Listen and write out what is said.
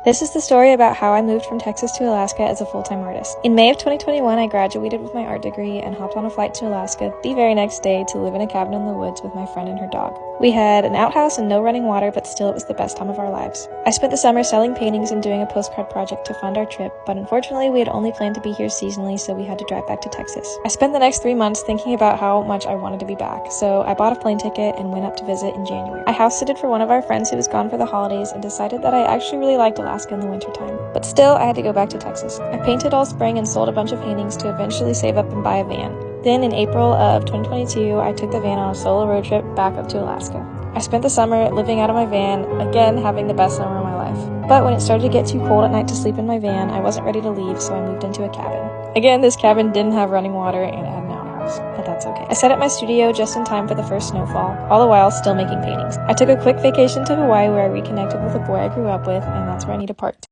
This is the story about how I moved from Texas to Alaska as a full-time artist. In May of 2021, I graduated with my art degree and hopped on a flight to Alaska the very next day to live in a cabin in the woods with my friend and her dog. We had an outhouse and no running water, but still it was the best time of our lives. I spent the summer selling paintings and doing a postcard project to fund our trip, but unfortunately we had only planned to be here seasonally, so we had to drive back to Texas. I spent the next 3 months thinking about how much I wanted to be back, so I bought a plane ticket and went up to visit in January. I house-sitted for one of our friends who was gone for the holidays and decided that I actually really liked Alaska in the wintertime. But still, I had to go back to Texas. I painted all spring and sold a bunch of paintings to eventually save up and buy a van. Then in April of 2022, I took the van on a solo road trip back up to Alaska. I spent the summer living out of my van, again having the best summer of my life. But when it started to get too cold at night to sleep in my van, I wasn't ready to leave, so I moved into a cabin. Again, this cabin didn't have running water and it had an outhouse, but that's okay. I set up my studio just in time for the first snowfall, all the while still making paintings. I took a quick vacation to Hawaii where I reconnected with a boy I grew up with, and that's where Anita parked.